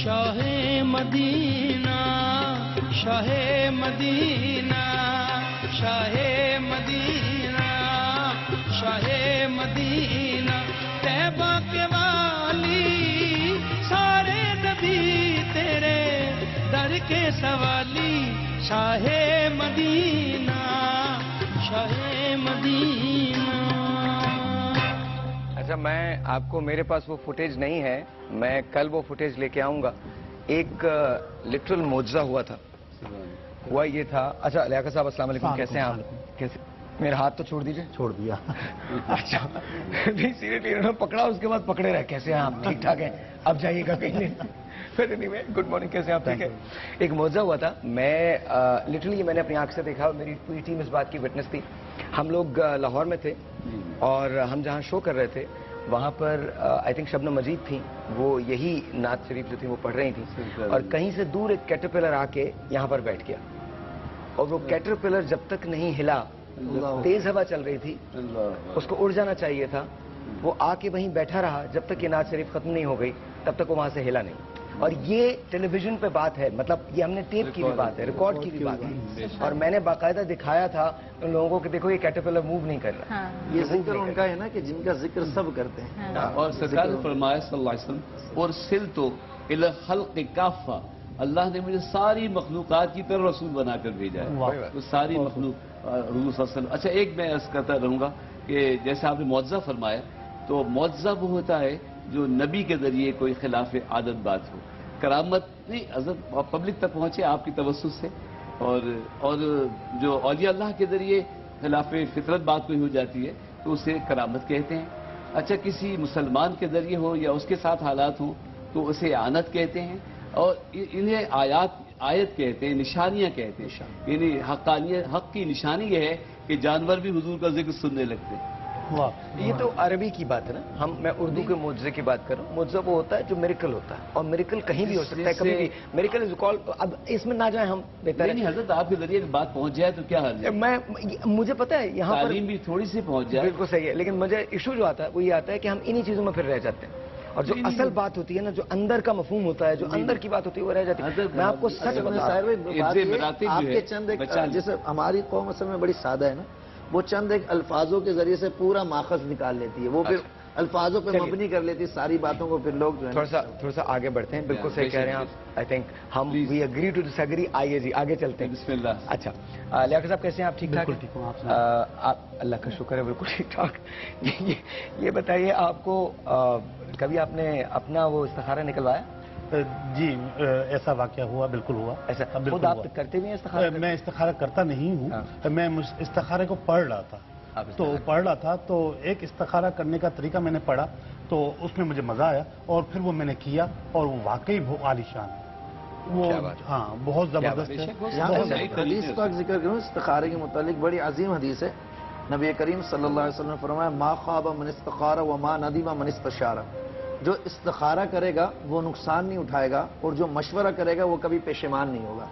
شاہ مدینہ شاہ مدینہ شاہ مدینہ شاہ مدینہ طیبہ کے والی سارے نبی تیرے در کے سوالی شاہ مدینہ شاہ مدینہ. اچھا میں آپ کو میرے پاس وہ فوٹیج نہیں ہے, میں کل وہ فوٹیج لے کے آؤں گا. ایک لٹرل معجزہ ہوا تھا, ہوا یہ تھا. اچھا لیاقت صاحب السلام علیکم, کیسے ہیں آپ؟ کیسے؟ میرا ہاتھ تو چھوڑ دیجئے. چھوڑ دیا. اچھا نہیں سیریسلی انہوں نے پکڑا, اس کے بعد پکڑے رہے. کیسے ہیں آپ؟ ٹھیک ٹھاک ہیں, اب جائیے گا کہیں. گڈ مارننگ, کیسے آپ؟ ٹھیک ہے. ایک معجزہ ہوا تھا, میں لٹرلی میں نے اپنی آنکھ سے دیکھا اور میری پوری ٹیم اس بات کی وٹنس تھی. ہم لوگ لاہور میں تھے اور ہم جہاں شو کر رہے تھے وہاں پر آئی تھنک شبنم مجید تھیں, وہ یہی نعت شریف جو تھی وہ پڑھ رہی تھیں, اور کہیں سے دور ایک کیٹرپلر آ کے یہاں پر بیٹھ گیا, اور وہ کیٹرپلر جب تک نہیں ہلا, تیز ہوا چل رہی تھی, اس کو اڑ جانا چاہیے تھا, وہ آ کے وہیں بیٹھا رہا جب تک یہ نعت شریف ختم نہیں ہو گئی, تب تک وہ وہاں سے ہلا نہیں. اور یہ ٹیلی ویژن پہ بات ہے, مطلب یہ ہم نے ٹیپ کی بھی بات ہے, ریکارڈ کی بھی بات ہے, اور میں نے باقاعدہ دکھایا تھا ان لوگوں کو کہ دیکھو یہ کیٹرپلر موو نہیں کر رہا. یہ ذکر ان کا ہے نا کہ جن کا ذکر سب کرتے ہیں. اور سرکار نے فرمایا صلی اللہ علیہ وسلم, اور سلتو الی الخلق کافہ, اللہ نے مجھے ساری مخلوقات کی طرح رسول بنا کر بھیجا ہے, تو ساری مخلوق حضور صلی اللہ علیہ وسلم. اچھا ایک میں عرض کرتا رہوں گا کہ جیسے آپ نے معجزہ فرمایا, تو معجزہ وہ ہوتا ہے جو نبی کے ذریعے کوئی خلاف عادت بات ہو. کرامت نہیں, حضرت پبلک تک پہنچے آپ کی توسط سے, اور جو اولیاء اللہ کے ذریعے خلاف فطرت بات کوئی ہو جاتی ہے تو اسے کرامت کہتے ہیں. اچھا کسی مسلمان کے ذریعے ہو یا اس کے ساتھ حالات ہوں تو اسے اعانت کہتے ہیں, اور انہیں آیت کہتے ہیں, نشانیاں کہتے ہیں. یعنی حق کی نشانی یہ ہے کہ جانور بھی حضور کا ذکر سننے لگتے ہیں. یہ تو عربی کی بات ہے نا, میں اردو کے معجزے کی بات کر رہا ہوں. معجزہ وہ ہوتا ہے جو میریکل ہوتا ہے, اور میریکل کہیں بھی ہو سکتا ہے, کبھی بھی. میریکل از کال, اب اس میں نہ جائیں ہم, بہتر نہیں حضرت آپ کے ذریعے بات پہنچ جائے تو کیا حرج ہے. مجھے پتا ہے یہاں پر تعلیم بھی تھوڑی سی پہنچ جائے. بالکل صحیح ہے, لیکن مجھے ایشو جو آتا ہے وہ یہ آتا ہے کہ ہم انہی چیزوں میں پھر رہ جاتے ہیں, اور جو اصل بات ہوتی ہے نا, جو اندر کا مفہوم ہوتا ہے, جو اندر کی بات ہوتی ہے وہ رہ جاتی ہے. میں آپ کو سچ بتا آپ کے چند ایک, جیسے ہماری قوم اصل میں بڑی سادہ ہے نا, وہ چند ایک الفاظوں کے ذریعے سے پورا ماخذ نکال لیتی ہے, وہ پھر الفاظوں پہ مبنی کر لیتی ہے ساری باتوں کو, پھر لوگ جو ہے تھوڑا سا آگے بڑھتے ہیں. بالکل صحیح کہہ رہے ہیں آپ. آئی تھنک ہم we agree to disagree. آئیے جی آگے چلتے ہیں. بسم اللہ. اچھا لیاقت صاحب کیسے ہیں آپ؟ ٹھیک ٹھاک آپ؟ اللہ کا شکر ہے بالکل ٹھیک ٹھاک. یہ بتائیے آپ کو کبھی آپ نے اپنا وہ استخارہ نکلوایا؟ جی ایسا واقعہ ہوا, بالکل ہوا. ایسا خود آپ کرتے بھی ہیں استخارہ؟ میں استخارہ کرتا نہیں ہوں, میں استخارے کو پڑھ رہا تھا. تو ایک استخارہ کرنے کا طریقہ میں نے پڑھا, تو اس میں مجھے مزہ آیا, اور پھر وہ میں نے کیا, اور وہ واقعی بہت عالیشان ہے. وہ ہاں بہت زبردست ہے. حدیث کا ذکر کروں استخارے کے متعلق, بڑی عظیم حدیث ہے. نبی کریم صلی اللہ علیہ وسلم نے فرمایا ما خاب من استخار وما ندم من استشار. جو استخارہ کرے گا وہ نقصان نہیں اٹھائے گا, اور جو مشورہ کرے گا وہ کبھی پشیمان نہیں ہوگا.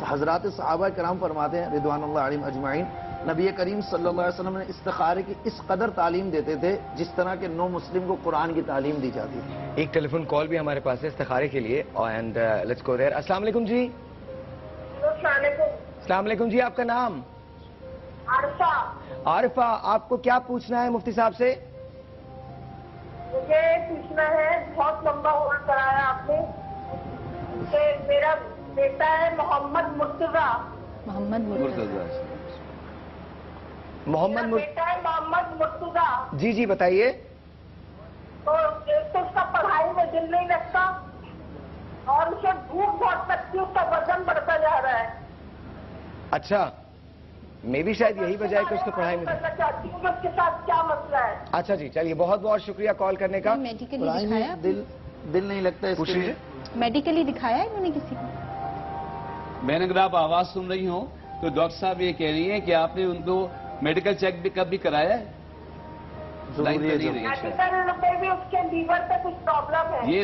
حضرات صحابہ کرام فرماتے ہیں رضوان اللہ علیہم اجمعین, نبی کریم صلی اللہ علیہ وسلم نے استخارے کی اس قدر تعلیم دیتے تھے جس طرح کہ نو مسلم کو قرآن کی تعلیم دی جاتی تھی. ایک ٹیلی فون کال بھی ہمارے پاس ہے استخارے کے لیے, اینڈ لیٹس گو دیر. السلام علیکم جی. السلام علیکم جی, آپ کا نام؟ عارفہ. عارفہ, آپ کو کیا پوچھنا ہے مفتی صاحب سے؟ مجھے پوچھنا ہے, بہت لمبا ہولڈ کرایا آپ نے, کہ میرا بیٹا ہے محمد مرتضیٰ. بیٹا ہے محمد مرتضیٰ. جی بتائیے. تو ایک تو اس کا پڑھائی میں دل نہیں لگتا, اور اسے بھوک بہت لگتی ہے, اس کا وزن بڑھتا جا رہا ہے. اچھا, میں بھی شاید یہی وجہ ہے کہ اس کو پڑھائی میں کرنا چاہتی ہوں کہ اس کے ساتھ کیا مسئلہ ہے. اچھا جی, چلیے بہت بہت شکریہ کال کرنے کا. دل نہیں لگتا اس کے. میڈیکلی دکھایا ہے انہوں نے کسی کو؟ میں نے اگر آپ آواز سن رہی ہوں تو ڈاکٹر صاحب یہ کہہ رہی ہیں کہ آپ نے ان کو میڈیکل چیک اپ بھی کرایا ہے؟ اس کے لیور پہ کچھ پرابلم ہے. یہ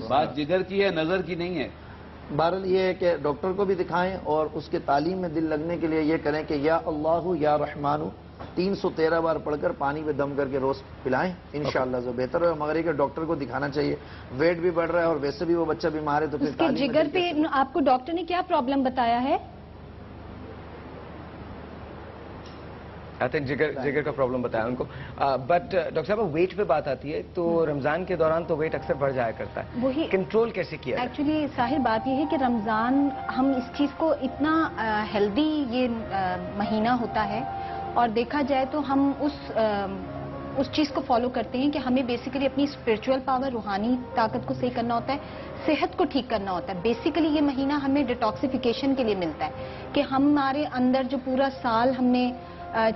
بات جگر کی ہے, نظر کی نہیں ہے. بہرحال یہ ہے کہ ڈاکٹر کو بھی دکھائیں, اور اس کے تعلیم میں دل لگنے کے لیے یہ کریں کہ یا اللہ یا رحمان 313 بار پڑھ کر پانی پہ دم کر کے روز پلائیں انشاءاللہ جو بہتر ہے. مگر یہ کہ ڈاکٹر کو دکھانا چاہیے, ویٹ بھی بڑھ رہا ہے اور ویسے بھی وہ بچہ بیمار ہے تو پھر اس کے جگر پہ آپ کو ڈاکٹر نے کیا پرابلم بتایا ہے؟ آئی تھنک جگر کا پرابلم بتایا ان کو. بٹ ڈاکٹر صاحب ویٹ پہ بات آتی ہے تو رمضان کے دوران تو ویٹ اکثر بڑھ جایا کرتا ہے, وہی کنٹرول کیسے کیا جائے؟ ایکچولی ساحل بات یہ ہے کہ رمضان ہم اس چیز کو اتنا ہیلدی یہ مہینہ ہوتا ہے, اور دیکھا جائے تو ہم اس چیز کو فالو کرتے ہیں کہ ہمیں بیسیکلی اپنی اسپرچول پاور, روحانی طاقت کو صحیح کرنا ہوتا ہے, صحت کو ٹھیک کرنا ہوتا ہے. بیسیکلی یہ مہینہ ہمیں ڈیٹاکسیفیکیشن کے لیے ملتا ہے کہ ہمارے اندر جو پورا سال ہم نے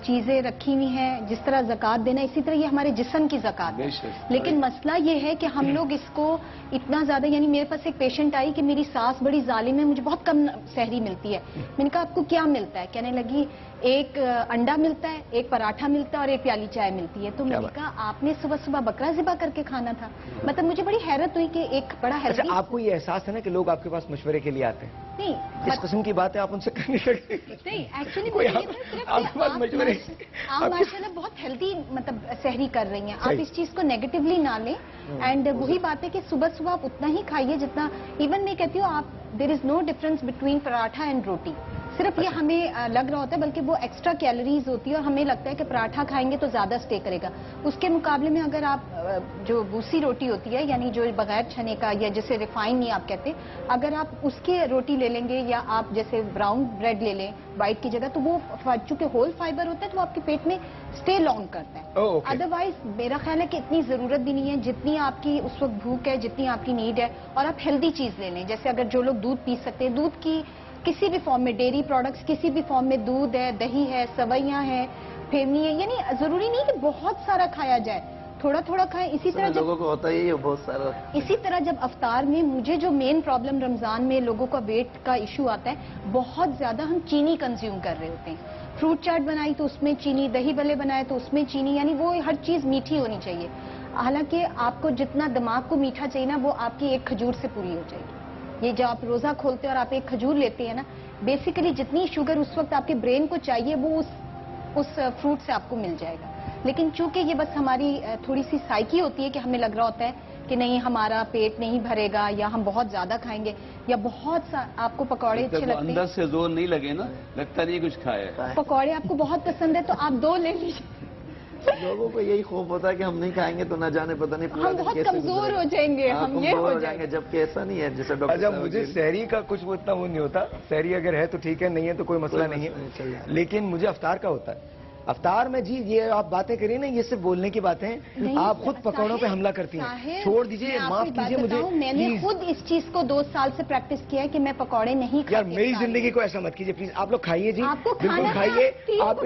چیزیں رکھی ہوئی ہیں, جس طرح زکوٰۃ دینا, اسی طرح یہ ہمارے جسم کی زکوٰۃ ہے. لیکن مسئلہ یہ ہے کہ ہم لوگ اس کو اتنا زیادہ, یعنی میرے پاس ایک پیشنٹ آئی کہ میری ساس بڑی ظالم ہے, مجھے بہت کم سحری ملتی ہے. میں نے کہا آپ کو کیا ملتا ہے؟ کہنے لگی ایک انڈا ملتا ہے, ایک پراٹھا ملتا ہے اور ایک پیالی چائے ملتی ہے. تو میں نے کہا آپ نے صبح صبح بکرا ذبح کر کے کھانا تھا. مطلب مجھے بڑی حیرت ہوئی کہ ایک بڑا ہیلتھی. آپ کو یہ احساس ہے نا کہ لوگ آپ کے پاس مشورے کے لیے آتے ہیں؟ نہیں, اس قسم کی باتیں آپ ان سے کرنے لگے. نہیں ایکچولی آپ ماشاء اللہ بہت ہیلتھی مطلب سحری کر رہی ہیں. آپ اس چیز کو نیگیٹولی نہ لیں. اینڈ وہی بات ہے کہ صبح صبح آپ اتنا ہی کھائیے جتنا, ایون میں کہتی ہوں آپ there is no difference between paratha and roti. صرف یہ ہمیں لگ رہا ہوتا ہے, بلکہ وہ ایکسٹرا کیلوریز ہوتی ہے اور ہمیں لگتا ہے کہ پراٹھا کھائیں گے تو زیادہ اسٹے کرے گا. اس کے مقابلے میں اگر آپ جو بوسی روٹی ہوتی ہے, یعنی جو بغیر چھنے کا یا جسے ریفائن نہیں آپ کہتے, اگر آپ اس کی روٹی لے لیں گے یا آپ جیسے براؤن بریڈ لے لیں وائٹ کی جگہ, تو وہ چونکہ ہول فائبر ہوتا ہے تو وہ آپ کے پیٹ میں اسٹے لانگ کرتا ہے. ادروائز میرا خیال ہے کہ اتنی ضرورت بھی نہیں ہے جتنی آپ کی اس وقت بھوک ہے, جتنی آپ کی نیڈ ہے. اور آپ ہیلدی چیز لے لیں, جیسے اگر جو لوگ دودھ پی سکتے ہیں, دودھ کی کسی بھی فارم میں, ڈیری پروڈکٹس کسی بھی فارم میں, دودھ ہے, دہی ہے, سوئیاں ہیں, پھیرنی ہے, یعنی ضروری نہیں کہ بہت سارا کھایا جائے, تھوڑا تھوڑا کھائیں. اسی طرح لوگوں کو ہوتا ہی ہے بہت سارا. اسی طرح جب افطار میں مجھے جو مین پرابلم رمضان میں لوگوں کا ویٹ کا ایشو آتا ہے, بہت زیادہ ہم چینی کنزیوم کر رہے ہوتے ہیں. فروٹ چاٹ بنائی تو اس میں چینی, دہی بلے بنائے تو اس میں چینی, یعنی وہ ہر چیز میٹھی ہونی چاہیے. حالانکہ آپ کو جتنا دماغ کو میٹھا چاہیے نا, وہ آپ کی ایک کھجور سے پوری ہو جائے گی. یہ جب آپ روزہ کھولتے ہیں اور آپ ایک کھجور لیتے ہیں نا, بیسیکلی جتنی شوگر اس وقت آپ کے برین کو چاہیے وہ اس فروٹ سے آپ کو مل جائے گا. لیکن چونکہ یہ بس ہماری تھوڑی سی سائیکی ہوتی ہے کہ ہمیں لگ رہا ہوتا ہے کہ نہیں ہمارا پیٹ نہیں بھرے گا, یا ہم بہت زیادہ کھائیں گے, یا بہت آپ کو پکوڑے اچھے لگتے ہیں, اندر سے زور نہیں لگے نا, لگتا نہیں کچھ کھایا. پکوڑے آپ کو بہت پسند ہے تو آپ 2 لے لیجیے. لوگوں کو یہی خوف ہوتا ہے کہ ہم نہیں کھائیں گے تو نہ جانے پتہ نہیں پورا ہم بہت کمزور ہو جائیں گے, ہم یہ ہو جائیں گے. جبکہ ایسا نہیں ہے جیسے ڈاکٹر اچھا مجھے سحری کا کچھ وہ اتنا وہ نہیں ہوتا. سحری اگر ہے تو ٹھیک ہے, نہیں ہے تو کوئی مسئلہ نہیں ہے. لیکن مجھے افطار کا ہوتا ہے. افطار میں جی یہ آپ باتیں کریے نا, یہ صرف بولنے کی باتیں ہیں, آپ خود پکوڑوں پہ حملہ کرتی ہیں. چھوڑ دیجیے, معاف کیجیے مجھے. میں نے خود اس چیز کو 2 سال سے پریکٹس کیا ہے کہ میں پکوڑے نہیں کھاتی. یار میری زندگی کو ایسا مت کیجیے پلیز. آپ لوگ کھائیے جی, بالکل کھائیے. آپ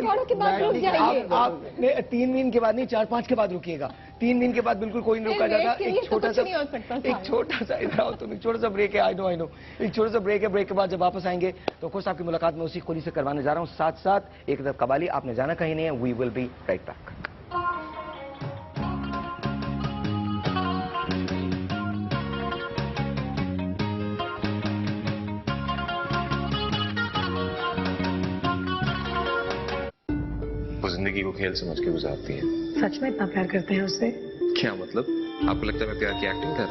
3 دن کے بعد نہیں, 4-5 کے بعد رکیے گا. 3 دن کے بعد بالکل کوئی نہیں روکا جاتا. ایک چھوٹا سا ادھر آؤ تم, ایک چھوٹا سا بریک ہے. آئی نو ایک چھوٹا سا بریک ہے. بریک کے بعد جب واپس آئیں گے تو کوئی آپ کی ملاقات میں اسی کولی سے کروانے جا رہا ہوں. ساتھ ساتھ ایک طرف قوالی, آپ نے جانا کہیں نہیں ہے. وی ول بی رائٹ بیک. وہ زندگی کو کھیل سمجھ کے گزارتی ہیں. سچ میں اتنا پیار کرتے ہیں اس سے؟ کیا مطلب؟ آپ کو لگتا ہے میں پیار کی ایکٹنگ کر رہا ہوں؟